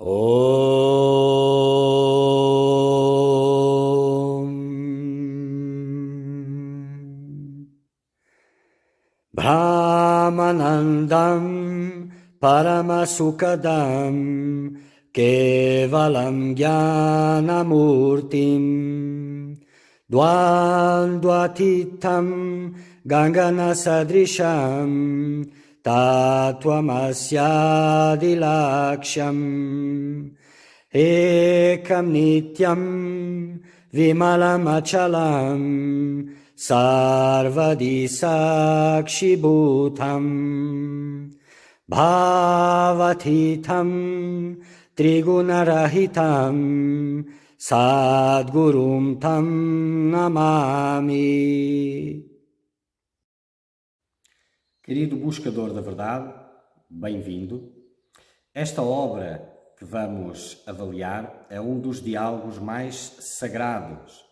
Om Brahmanandam Paramasukadam Kevalam Jnanamurtim Dvandvatitam Ganganasadrisham Tattvamasyadilaksham Ekam Nityam Vimalamachalam Sarvadi Sakshibhutam Bhavatitam Trigunarahitam Sadgurum Tam Namami. Querido buscador da verdade, bem-vindo. Esta obra que vamos avaliar é um dos diálogos mais sagrados,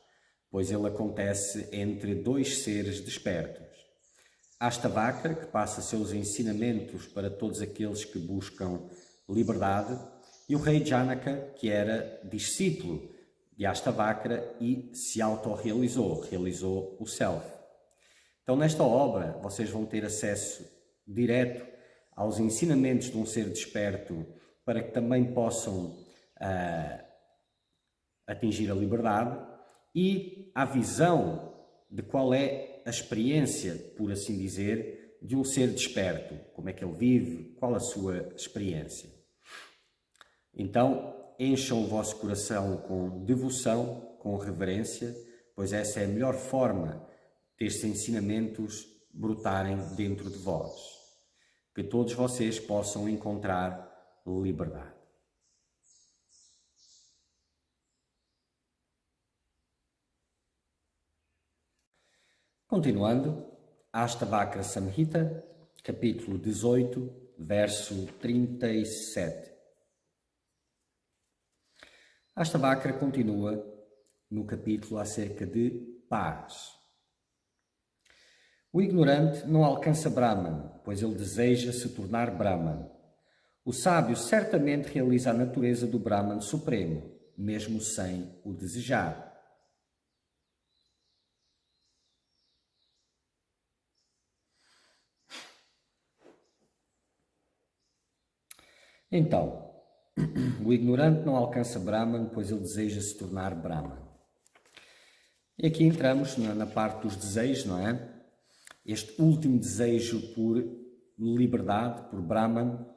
pois ele acontece entre dois seres despertos. Astavakra, que passa seus ensinamentos para todos aqueles que buscam liberdade, e o rei Janaka, que era discípulo de Astavakra e se autorrealizou, realizou o Self. Então, nesta obra, vocês vão ter acesso direto aos ensinamentos de um ser desperto para que também possam atingir a liberdade e à visão de qual é a experiência, por assim dizer, de um ser desperto. Como é que ele vive, qual a sua experiência. Então, encham o vosso coração com devoção, com reverência, pois essa é a melhor forma destes ensinamentos brotarem dentro de vós. Que todos vocês possam encontrar liberdade. Continuando, Astavakra Samhita, capítulo 18, verso 37. Astavakra continua no capítulo acerca de paz. O ignorante não alcança Brahman, pois ele deseja se tornar Brahman. O sábio certamente realiza a natureza do Brahman supremo, mesmo sem o desejar. Então, o ignorante não alcança Brahman, pois ele deseja se tornar Brahman. E aqui entramos na parte dos desejos, não é? Este último desejo por liberdade, por Brahman,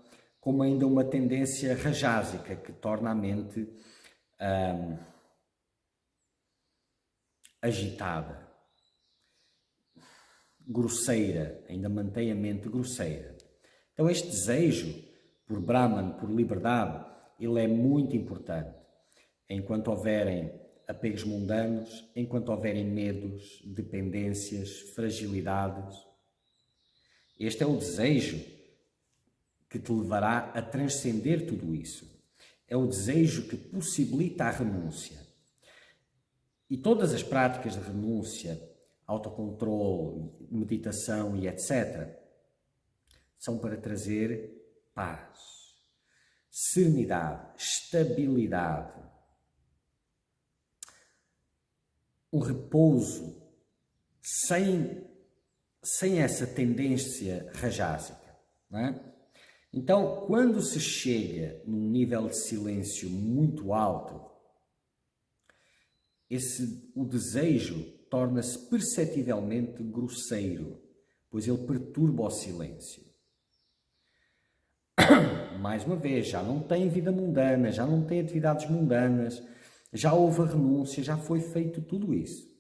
como ainda uma tendência rajásica que torna a mente agitada, grosseira, ainda mantém a mente grosseira. Então este desejo por Brahman, por liberdade, ele é muito importante. Enquanto houverem apegos mundanos, enquanto houverem medos, dependências, fragilidades. Este é o desejo que te levará a transcender tudo isso. É o desejo que possibilita a renúncia. E todas as práticas de renúncia, autocontrole, meditação e etc., são para trazer paz, serenidade, estabilidade, um repouso sem essa tendência rajásica, não é? Então, quando se chega num nível de silêncio muito alto, o desejo torna-se perceptivelmente grosseiro, pois ele perturba o silêncio. Mais uma vez, já não tem vida mundana, já não tem atividades mundanas, já houve a renúncia, já foi feito tudo isso.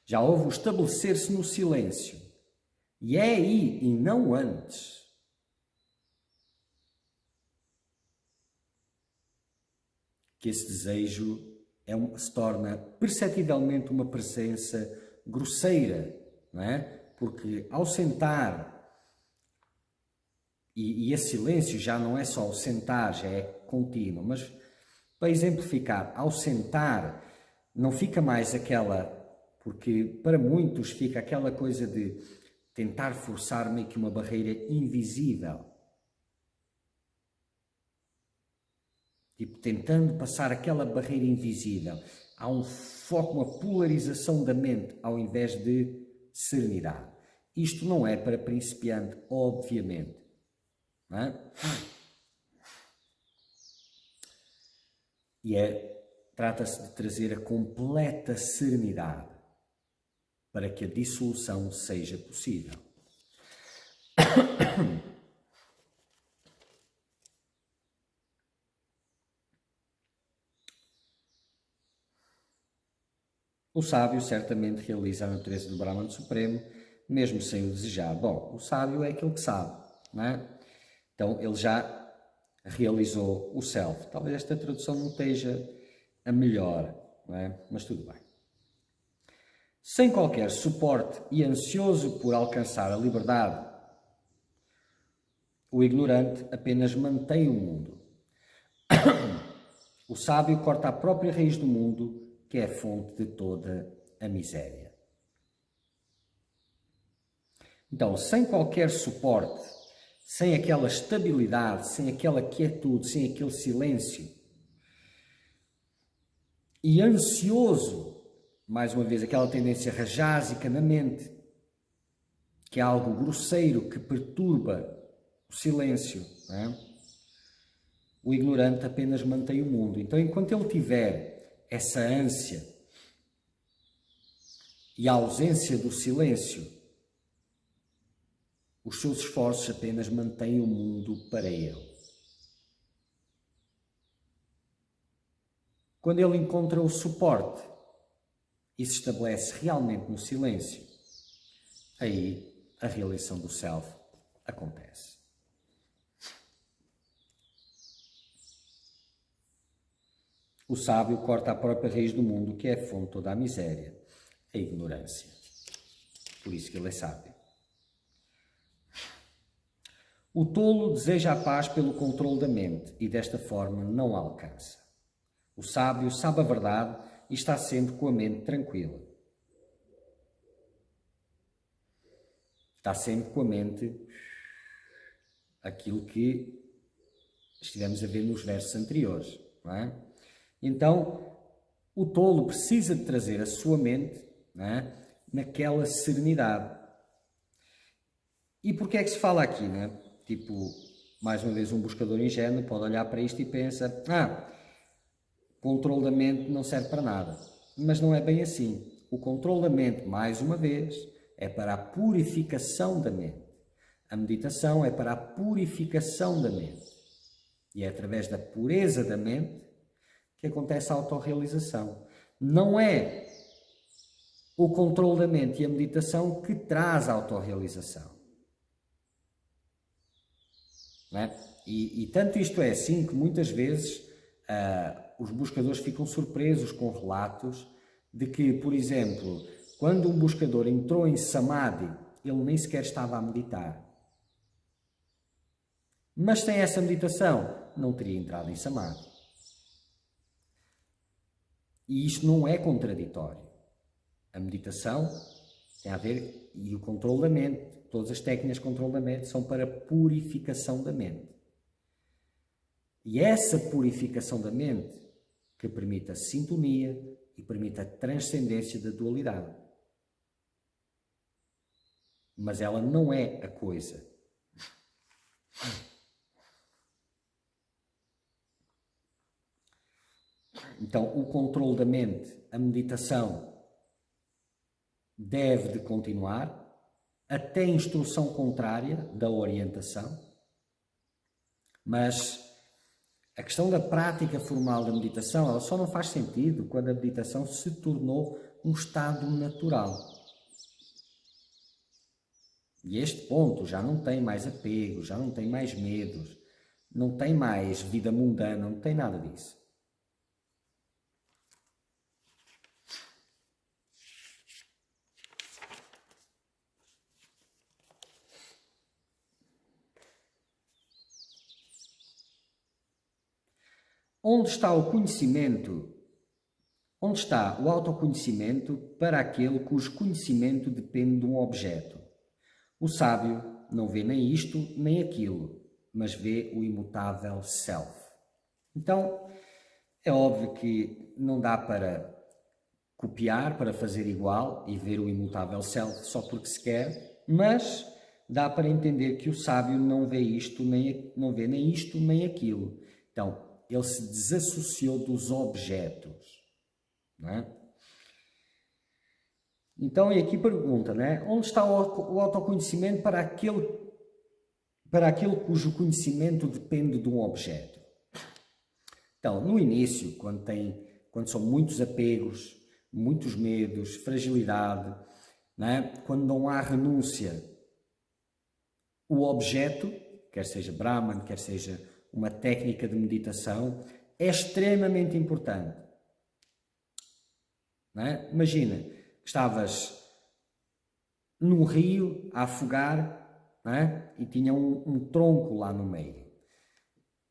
Já houve o estabelecer-se no silêncio. E é aí, e não antes, que esse desejo se torna perceptivelmente uma presença grosseira, não é? Porque ao sentar, e esse silêncio já não é só o sentar, já é contínuo, mas para exemplificar, ao sentar não fica mais aquela, porque para muitos fica aquela coisa de tentar forçar meio que uma barreira invisível. tipo tentando passar aquela barreira invisível. Há um foco, uma polarização da mente ao invés de serenidade. Isto não é para principiante, obviamente. Não é? Trata-se de trazer a completa serenidade para que a dissolução seja possível. O sábio certamente realiza a natureza do Brahman Supremo, mesmo sem o desejar. Bom, o sábio é aquele que sabe, não é? Então, ele já realizou o self. Talvez esta tradução não esteja a melhor, não é? Mas tudo bem. Sem qualquer suporte e ansioso por alcançar a liberdade, o ignorante apenas mantém o mundo. O sábio corta a própria raiz do mundo, que é a fonte de toda a miséria. Então, sem qualquer suporte, sem aquela estabilidade, sem aquela quietude, sem aquele silêncio, e ansioso, mais uma vez, aquela tendência rajásica na mente, que é algo grosseiro que perturba o silêncio, não é? O ignorante apenas mantém o mundo. Então, enquanto ele tiver essa ânsia e a ausência do silêncio, os seus esforços apenas mantêm o mundo para ele. Quando ele encontra o suporte e se estabelece realmente no silêncio, aí a realização do self acontece. O sábio corta a própria raiz do mundo, que é a fonte de toda a miséria, a ignorância. Por isso que ele é sábio. O tolo deseja a paz pelo controle da mente e desta forma não a alcança. O sábio sabe a verdade e está sempre com a mente tranquila. Está sempre com a mente aquilo que estivemos a ver nos versos anteriores, não é? Então, o tolo precisa de trazer a sua mente, não é, naquela serenidade. E porquê é que se fala aqui, não é? Tipo, mais uma vez, um buscador ingênuo pode olhar para isto e pensa: controle da mente não serve para nada. Mas não é bem assim. O controle da mente, mais uma vez, é para a purificação da mente. A meditação é para a purificação da mente. E é através da pureza da mente que acontece a autorrealização. Não é o controle da mente e a meditação que traz a autorrealização. Não é? E tanto isto é assim que muitas vezes os buscadores ficam surpresos com relatos de que, por exemplo, quando um buscador entrou em samadhi, ele nem sequer estava a meditar. Mas sem essa meditação, não teria entrado em samadhi. E isto não é contraditório. A meditação tem a ver, e o controle da mente, todas as técnicas de controle da mente são para purificação da mente. E essa purificação da mente que permite a sintonia e permite a transcendência da dualidade. Mas ela não é a coisa. Então, o controle da mente, a meditação, deve de continuar até instrução contrária da orientação, mas a questão da prática formal da meditação, ela só não faz sentido quando a meditação se tornou um estado natural. E este ponto já não tem mais apego, já não tem mais medos, não tem mais vida mundana, não tem nada disso. Onde está o conhecimento? Onde está o autoconhecimento para aquele cujo conhecimento depende de um objeto? O sábio não vê nem isto nem aquilo, mas vê o imutável Self. Então, é óbvio que não dá para copiar, para fazer igual e ver o imutável self só porque se quer, mas dá para entender que o sábio não vê isto, não vê nem isto nem aquilo. Então, ele se desassociou dos objetos, não é? Então, e aqui pergunta, né? Onde está o autoconhecimento para aquele cujo conhecimento depende de um objeto? Então, no início, quando são muitos apegos, muitos medos, fragilidade, né? Quando não há renúncia, o objeto, quer seja Brahman, quer seja uma técnica de meditação, é extremamente importante. Não é? Imagina que estavas num rio a afogar, não é? E tinha um tronco lá no meio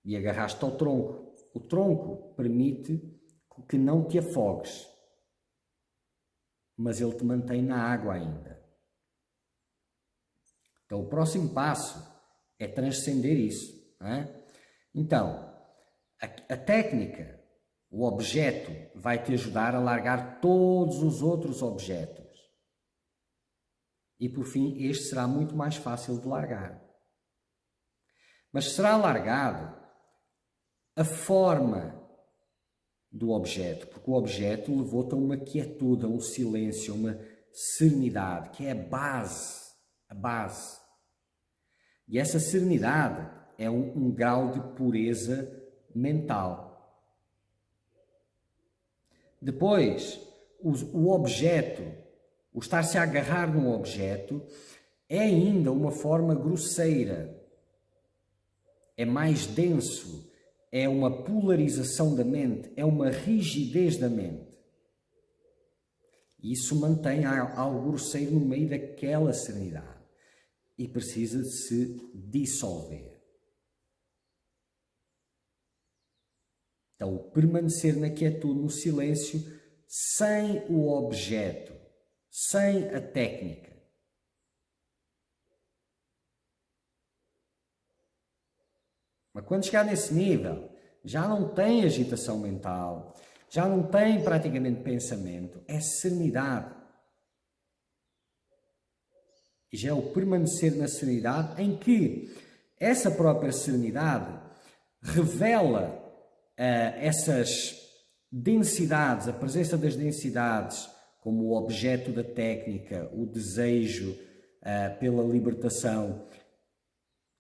e agarraste ao tronco. O tronco permite que não te afogues, mas ele te mantém na água ainda. Então o próximo passo é transcender isso. Não é? Então, a técnica, o objeto, vai te ajudar a largar todos os outros objetos. E por fim, este será muito mais fácil de largar. Mas será largado a forma do objeto, porque o objeto levou-te a uma quietude, a um silêncio, a uma serenidade, que é a base. E essa serenidade é um grau de pureza mental. Depois, o objeto, o estar-se a agarrar num objeto, é ainda uma forma grosseira, é mais denso, é uma polarização da mente, é uma rigidez da mente. E isso mantém algo grosseiro no meio daquela serenidade e precisa de se dissolver. Então, permanecer na quietude, no silêncio, sem o objeto, sem a técnica. Mas quando chegar nesse nível, já não tem agitação mental, já não tem praticamente pensamento, é serenidade. E já é o permanecer na serenidade em que essa própria serenidade revela essas densidades, a presença das densidades como o objeto da técnica, o desejo pela libertação,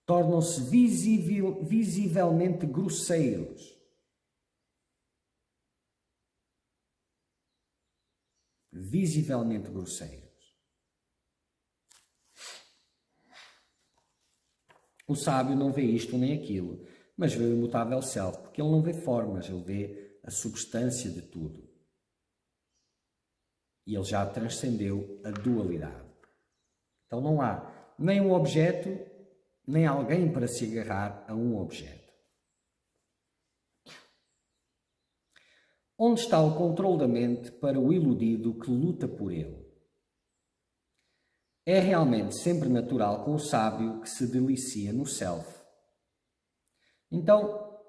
tornam-se visivelmente grosseiros. Visivelmente grosseiros. O sábio não vê isto nem aquilo, mas vê o imutável self, porque ele não vê formas, ele vê a substância de tudo. E ele já transcendeu a dualidade. Então não há nem um objeto, nem alguém para se agarrar a um objeto. Onde está o controle da mente para o iludido que luta por ele? É realmente sempre natural com o sábio que se delicia no self. Então,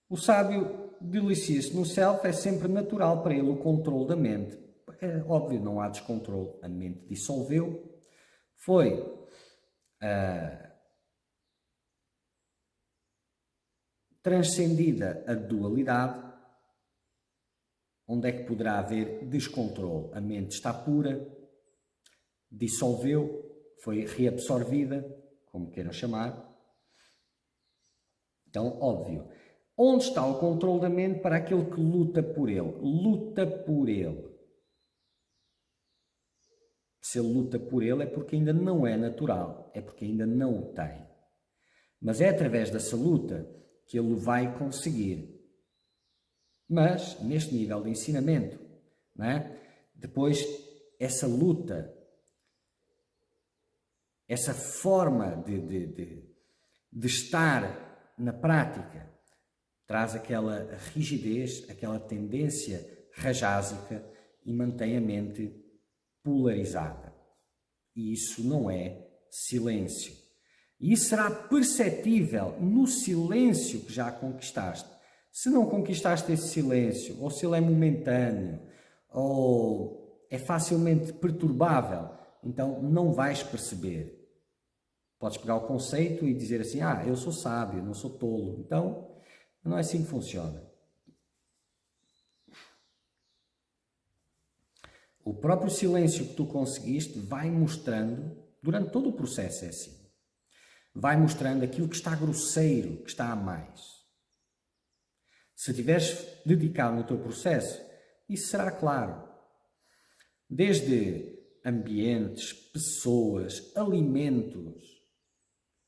o sábio delicia-se no self, é sempre natural para ele o controle da mente. É óbvio, não há descontrole. A mente dissolveu, foi transcendida a dualidade. Onde é que poderá haver descontrole? A mente está pura, dissolveu, foi reabsorvida, como queiram chamar. Então, óbvio, onde está o controle da mente para aquele que luta por ele? Luta por ele. Se ele luta por ele é porque ainda não é natural, é porque ainda não o tem. Mas é através dessa luta que ele o vai conseguir. Mas, neste nível de ensinamento, não é? Depois, essa luta, essa forma de estar na prática, traz aquela rigidez, aquela tendência rajásica e mantém a mente polarizada. E isso não é silêncio. E isso será perceptível no silêncio que já conquistaste. Se não conquistaste esse silêncio, ou se ele é momentâneo, ou é facilmente perturbável, então não vais perceber. Podes pegar o conceito e dizer assim, eu sou sábio, não sou tolo. Então, não é assim que funciona. O próprio silêncio que tu conseguiste vai mostrando, durante todo o processo é assim, vai mostrando aquilo que está grosseiro, que está a mais. Se estiveres dedicado no teu processo, isso será claro. Desde ambientes, pessoas, alimentos,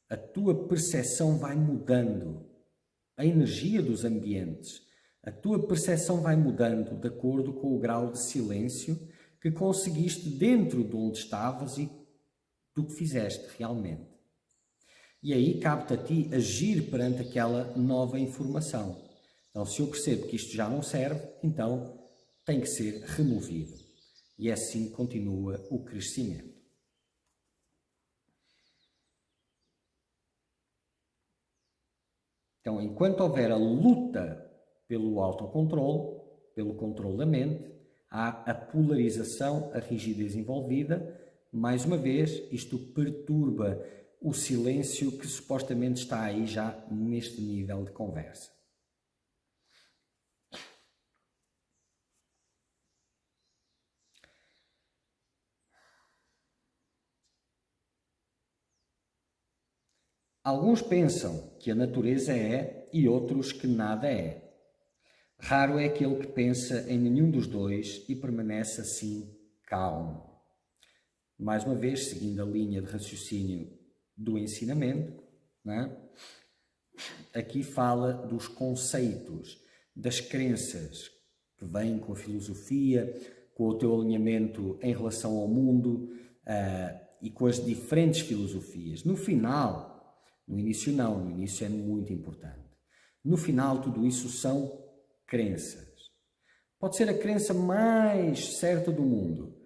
a tua percepção vai mudando. A energia dos ambientes, a tua percepção vai mudando de acordo com o grau de silêncio que conseguiste dentro de onde estavas e do que fizeste realmente. E aí cabe-te a ti agir perante aquela nova informação. Então, se eu percebo que isto já não serve, então tem que ser removido. E assim continua o crescimento. Então, enquanto houver a luta pelo autocontrole, pelo controle da mente, há a polarização, a rigidez envolvida. Mais uma vez, isto perturba o silêncio que supostamente está aí já neste nível de conversa. Alguns pensam que a natureza é e outros que nada é. Raro é aquele que pensa em nenhum dos dois e permanece assim calmo. Mais uma vez, seguindo a linha de raciocínio do ensinamento, aqui fala dos conceitos, das crenças que vêm com a filosofia, com o teu alinhamento em relação ao mundo e com as diferentes filosofias. No final, no início não, no início é muito importante. No final, tudo isso são crenças. Pode ser a crença mais certa do mundo,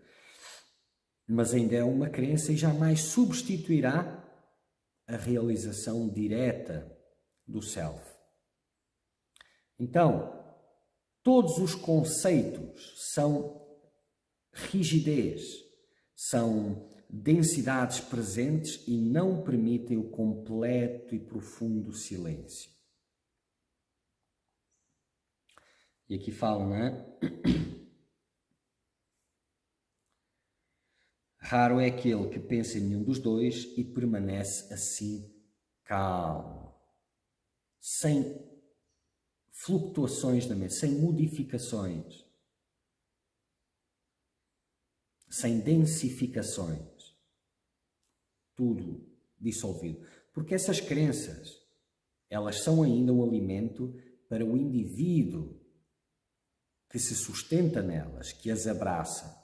mas ainda é uma crença e jamais substituirá a realização direta do self. Então, todos os conceitos são rigidez, são densidades presentes e não permitem o completo e profundo silêncio. E aqui falam, Raro é aquele que pensa em nenhum dos dois e permanece assim calmo, sem flutuações da mente, sem modificações, sem densificações. Tudo dissolvido. Porque essas crenças, elas são ainda um alimento para o indivíduo que se sustenta nelas, que as abraça.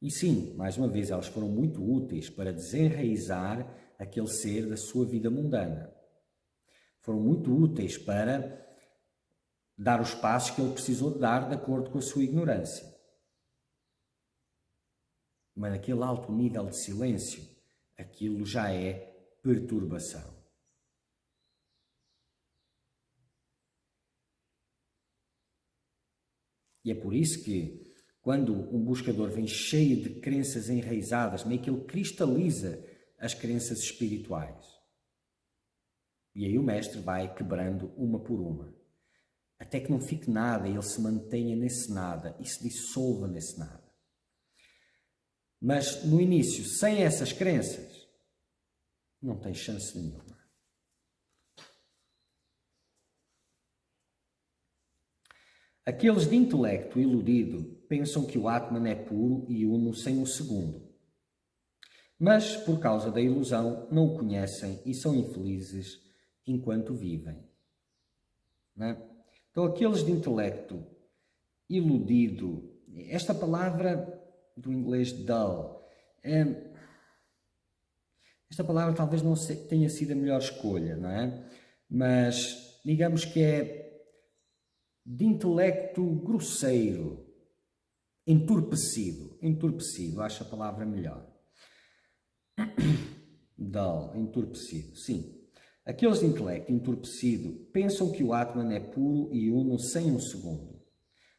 E sim, mais uma vez, elas foram muito úteis para desenraizar aquele ser da sua vida mundana. Foram muito úteis para dar os passos que ele precisou de dar de acordo com a sua ignorância. Mas naquele alto nível de silêncio, aquilo já é perturbação. E é por isso que, quando um buscador vem cheio de crenças enraizadas, meio que ele cristaliza as crenças espirituais. E aí o mestre vai quebrando uma por uma. Até que não fique nada e ele se mantenha nesse nada e se dissolva nesse nada. Mas no início, sem essas crenças, não tem chance nenhuma. Aqueles de intelecto iludido pensam que o Atman é puro e uno sem o segundo. Mas, por causa da ilusão, não o conhecem e são infelizes enquanto vivem. Não é? Então, aqueles de intelecto iludido, esta palavra do inglês dull, esta palavra talvez não tenha sido a melhor escolha, não é? Mas digamos que é de intelecto grosseiro, entorpecido, acho a palavra melhor. Dull, entorpecido, sim. Aqueles de intelecto entorpecido pensam que o Atman é puro e uno sem um segundo,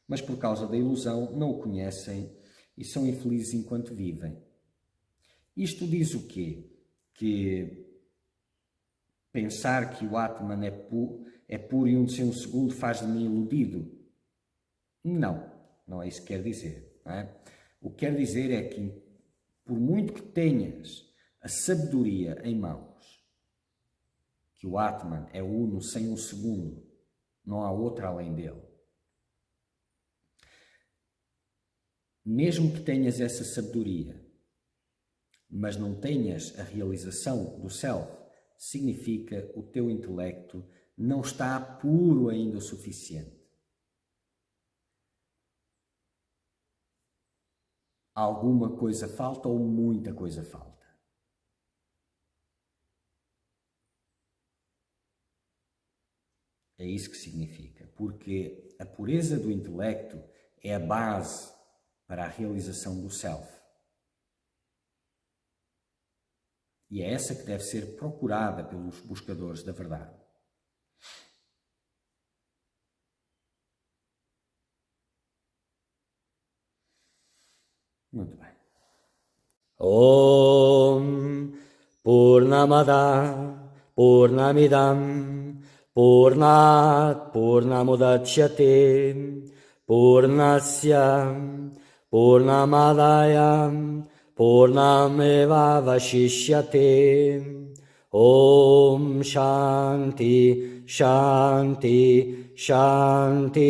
mas por causa da ilusão não o conhecem e são infelizes enquanto vivem. Isto diz o quê? Que pensar que o Atman é puro e uno sem um segundo faz de mim iludido? Não, não é isso que quer dizer. Não é? O que quer dizer é que, por muito que tenhas a sabedoria em mãos, que o Atman é uno sem um segundo, não há outra além dele. Mesmo que tenhas essa sabedoria, mas não tenhas a realização do Self, significa que o teu intelecto não está puro ainda o suficiente. Alguma coisa falta ou muita coisa falta. É isso que significa, porque a pureza do intelecto é a base para a realização do Self. E é essa que deve ser procurada pelos buscadores da verdade. Muito bem. Om Purnamada Purnamidam Purnat Purnamudachyate Purnasya Purnamadaya Purnameva Vashishyate. Om Shanti Shanti Shanti.